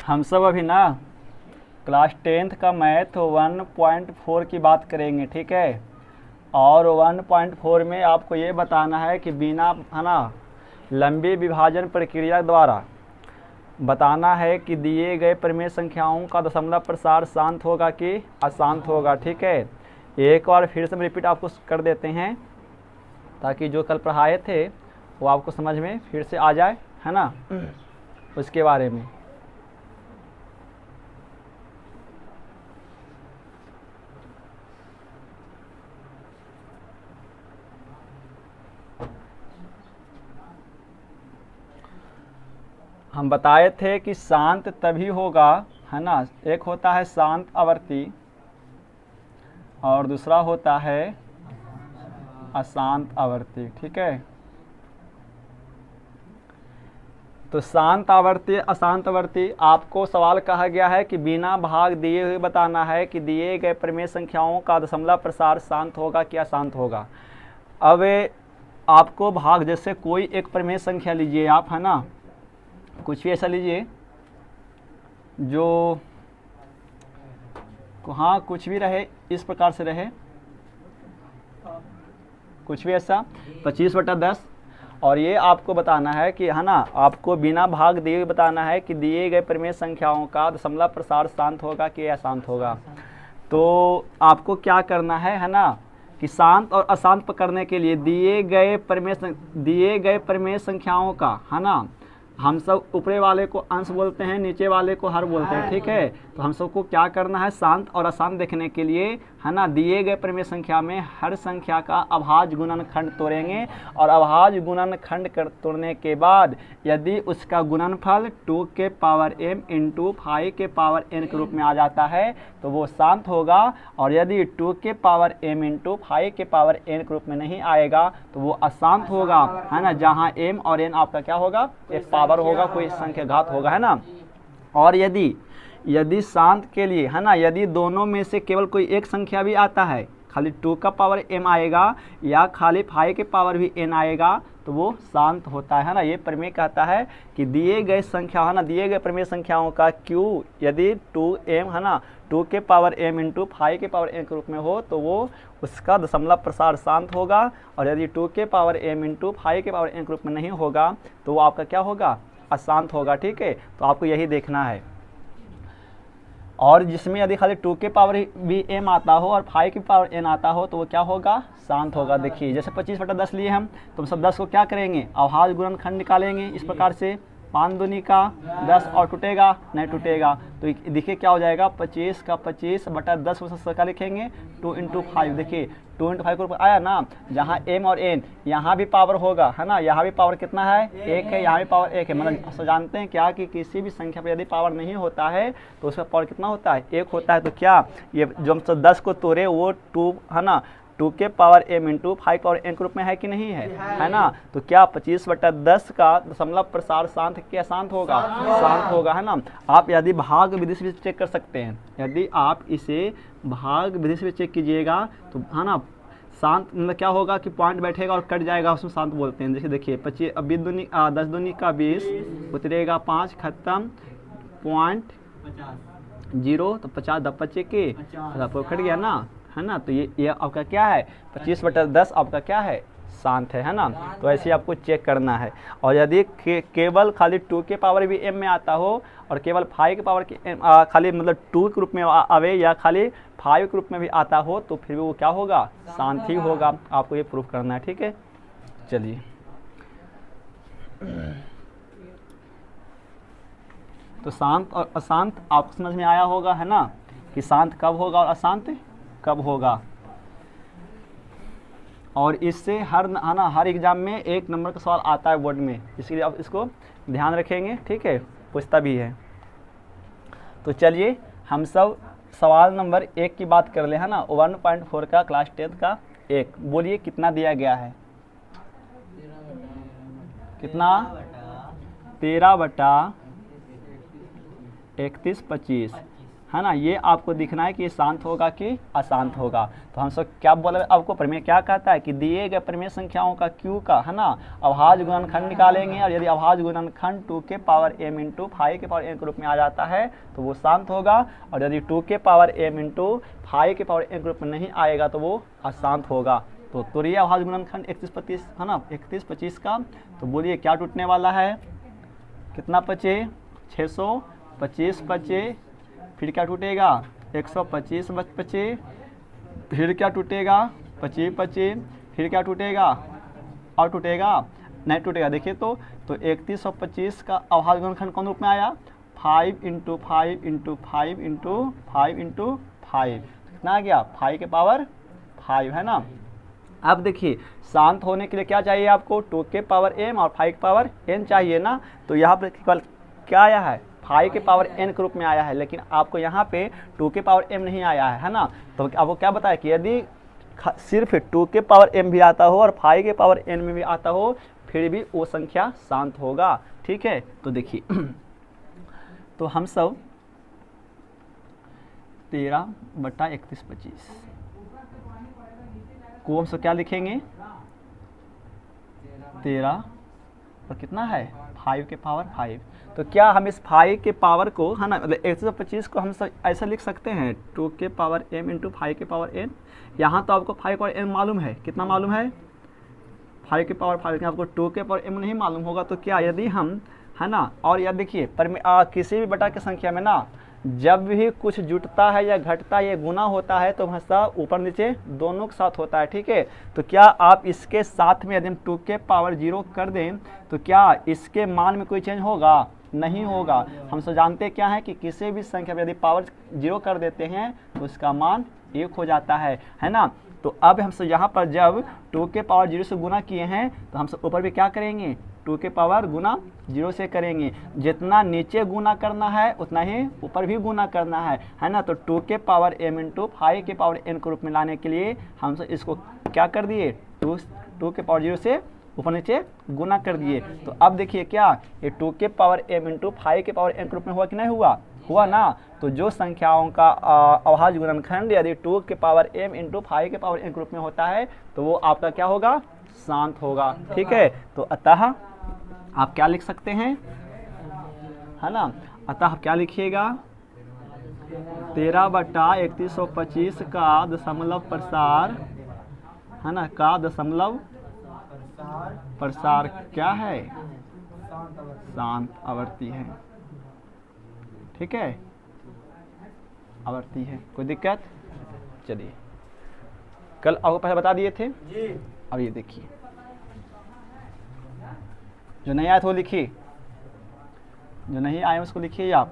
हम सब अभी ना क्लास 10th का मैथ 1.4 की बात करेंगे, ठीक है। और 1.4 में आपको ये बताना है कि बिना है ना लंबी विभाजन प्रक्रिया द्वारा बताना है कि दिए गए परिमेय संख्याओं का दशमलव प्रसार शांत होगा कि अशांत होगा, ठीक है। एक बार फिर से हम रिपीट आपको कर देते हैं ताकि जो कल पढ़ाए थे वो आपको समझ में फिर से आ जाए, है ना, उसके बारे में। हम बताए थे कि शांत तभी होगा, है ना, एक होता है शांत आवर्ती और दूसरा होता है अशांत आवर्ती, ठीक है। तो शांत आवर्ती अशांत आवर्ती आपको सवाल कहा गया है कि बिना भाग दिए हुए बताना है कि दिए गए परिमेय संख्याओं का दशमलव प्रसार शांत होगा कि अशांत होगा। अब आपको भाग, जैसे कोई एक परिमेय संख्या लीजिए आप, है ना, कुछ भी ऐसा लीजिए जो हाँ कुछ भी रहे, इस प्रकार से रहे, कुछ भी ऐसा 25/10। और ये आपको बताना है कि, है ना, आपको बिना भाग दिए बताना है कि दिए गए परिमेय संख्याओं का दशमलव प्रसार शांत होगा कि अशांत होगा। तो आपको क्या करना है ना, कि शांत और अशांत पकड़ने के लिए दिए गए परिमेय संख्याओं का, है ना, हम सब ऊपरे वाले को अंश बोलते हैं, नीचे वाले को हर बोलते हैं, ठीक है। तो हम सबको क्या करना है, शांत और अशांत देखने के लिए, है ना, दिए गए परिमेय संख्या में हर संख्या का अभाज्य गुणनखंड तोड़ेंगे और अभाज्य गुणनखंड तोड़ने के बाद यदि उसका गुणनफल 2 के पावर m इंटू 5 के पावर n के रूप में आ जाता है तो वो शांत होगा। और यदि 2 के पावर m इंटू 5 के पावर n के रूप में नहीं आएगा तो वो अशांत होगा, है ना, जहाँ m और n आपका क्या होगा, एक पावर होगा, कोई संख्या घात होगा, है ना। और यदि शांत के लिए, है ना, यदि दोनों में से केवल कोई एक संख्या भी आता है, खाली 2 का पावर m आएगा या खाली 5 के पावर भी n आएगा तो वो शांत होता है ना। ये परिमेय कहता है कि दिए गए संख्या, है ना, दिए गए परिमेय संख्याओं का q यदि 2m, है ना, 2 के पावर m इंटू 5 के पावर n के रूप में हो तो वो उसका दशमलव प्रसार शांत होगा। और यदि 2 के पावर m इंटू 5 के पावर n के रूप में नहीं होगा तो वो आपका क्या होगा, अशांत होगा, ठीक है। तो आपको यही देखना है। और जिसमें यदि खाली 2 के पावर भी m आता हो और 5 के पावर n आता हो तो वो क्या होगा, शांत होगा। देखिए जैसे 25/10 लिए हम, तो सब 10 को क्या करेंगे, अभाज्य गुणनखंड निकालेंगे इस प्रकार से, 5 दूनी का 10 और टूटेगा नहीं टूटेगा, तो देखिए क्या हो जाएगा, 25 का 25/10 उसका लिखेंगे 2 इंटू 5। देखिए 2 इंटू 5 के ऊपर आया ना, जहाँ m और n यहाँ भी पावर होगा, है ना, यहाँ भी पावर कितना है, 1 है, यहाँ भी पावर 1 है। मतलब जानते हैं क्या कि किसी भी संख्या पर यदि पावर नहीं होता है तो उसका पावर कितना होता है, 1 होता है। तो क्या ये जो हम 10 को तोड़े वो 2, है ना, 2 के power m into 5 power n के रूप में है कि नहीं है ना। तो क्या 25/10 का दशमलव प्रसार शांत क्या शांत होगा, शांत होगा, है ना। आप यदि भाग विधि से भी चेक कर सकते हैं, यदि आप इसे भाग विधि से भी चेक कीजिएगा तो, है ना, शांत मतलब क्या होगा कि पॉइंट बैठेगा और कट जाएगा, उसमें शांत बोलते हैं। जैसे देखिए 25 अब 10 दूनी का 20 उतरेगा 5, खत्म, पॉइंट 0, तो 50 10 के कट गया ना, है ना। तो ये आपका क्या है, 25/10 आपका क्या है, शांत है ना। तो ऐसे आपको चेक करना है। और यदि केवल खाली 2 के पावर भी m में आता हो और केवल 5 के पावर के खाली मतलब 2 के रूप में आवे या खाली 5 के रूप में भी आता हो तो फिर भी वो क्या होगा, शांत ही होगा। आपको ये प्रूफ करना है, ठीक है। चलिए तो शांत और अशांत आपको समझ में आया होगा, है ना, कि शांत कब होगा और अशांत कब होगा। और इससे हर एग्जाम में 1 नंबर का सवाल आता है बोर्ड में, इसलिए आप इसको ध्यान रखेंगे, ठीक है, पूछता भी है। तो चलिए हम सब सवाल नंबर 1 की बात कर ले, है ना, 1.4 का क्लास 10th का 1। बोलिए कितना दिया गया है, कितना, 13/31 25 है ना, ये आपको दिखना है कि ये शांत होगा कि अशांत होगा। तो हम सब क्या बोले, आपको प्रमेय क्या कहता है कि दिए गए प्रमेय संख्याओं का Q का, है ना, अभाज्य गुणनखंड निकालेंगे, और यदि अभाज्य गुणनखंड 2 के पावर m इंटू 5 के पावर n के रूप में आ जाता है तो वो शांत होगा, और यदि 2 के पावर m इंटू 5 के पावर n के रूप में नहीं आएगा तो वो अशांत होगा। तो तुरीय अभाज्य गुणनखंड 31-25, है ना, 31-25 का, तो बोलिए क्या टूटने वाला है, कितना बचे, 625 बचे, फिर क्या टूटेगा, 125 बचे, फिर क्या टूटेगा, 25 बचे, फिर क्या टूटेगा, और टूटेगा नहीं टूटेगा। देखिए तो 3125 का अभाज्य गुणनखंड कौन रूप में आया, 5 इंटू 5 इंटू 5 इंटू 5 इंटू 5, कितना आ गया, 5 के पावर 5, है ना। अब देखिए शांत होने के लिए क्या चाहिए आपको, 2 के पावर m और 5 के पावर n चाहिए ना। तो यहाँ पर केवल क्या आया है, 5 के पावर n के रूप में आया है, लेकिन आपको यहाँ पे 2 के पावर m नहीं आया है ना। तो आपको क्या बताया कि यदि सिर्फ 2 के पावर m भी आता हो और 5 के पावर n में भी आता हो फिर भी वो संख्या शांत होगा। ठीक है, तो देखिए तो हम सब 13/31-25 को हम सब क्या लिखेंगे, 13 और कितना है 5 के पावर 5। तो क्या हम इस 5 के पावर को, है ना, मतलब 125 को हम सब ऐसा लिख सकते हैं, 2 के पावर m इंटू 5 के पावर n। यहाँ तो आपको 5 के पावर m मालूम है, कितना मालूम है, 5 के पावर 5, लेकिन आपको 2 के पावर m नहीं मालूम होगा। तो क्या यदि हम, है ना, और याद देखिए किसी भी बटा की संख्या में ना जब भी कुछ जुटता है या घटता है या गुना होता है तो हमेशा ऊपर नीचे दोनों के साथ होता है। ठीक है, तो क्या आप इसके साथ में यदि हम 2 के पावर 0 कर दें तो क्या इसके मान में कोई चेंज होगा, नहीं होगा। हम सब जानते क्या है कि किसी भी संख्या में यदि पावर 0 कर देते हैं तो उसका मान 1 हो जाता है ना। तो अब हम सब यहाँ पर जब 2 के पावर 0 से गुना किए हैं तो हम सब ऊपर भी क्या करेंगे, 2 के पावर गुना 0 से करेंगे। जितना नीचे गुना करना है उतना ही ऊपर भी गुना करना है ना। तो 2 के पावर m इंटू 5 के पावर n के रूप में लाने के लिए हम सब इसको क्या कर दिए, 2 के पावर 0 से ऊपर नीचे गुना कर दिए। तो अब देखिए क्या ये 2 के पावर m इंटू 5 के पावर n के रूप में हुआ कि नहीं हुआ ना। तो जो संख्याओं का अभाज्य गुणनखंड यदि 2 के पावर m इंटू 5 के पावर n के रूप में होता है तो वो आपका क्या होगा, शांत होगा। ठीक है, तो अतः आप क्या लिख सकते हैं, है ना, अतः आप क्या लिखिएगा, 13/3125 का दशमलव प्रसार, है ना, का दशमलव प्रसार क्या है, शांत आवर्ती है। ठीक है, आवर्ती है, कोई दिक्कत। चलिए कल आपको पहले बता दिए थे जी। अब ये देखिए जो नहीं आया था वो लिखिए, जो नहीं आए उसको लिखिए आप।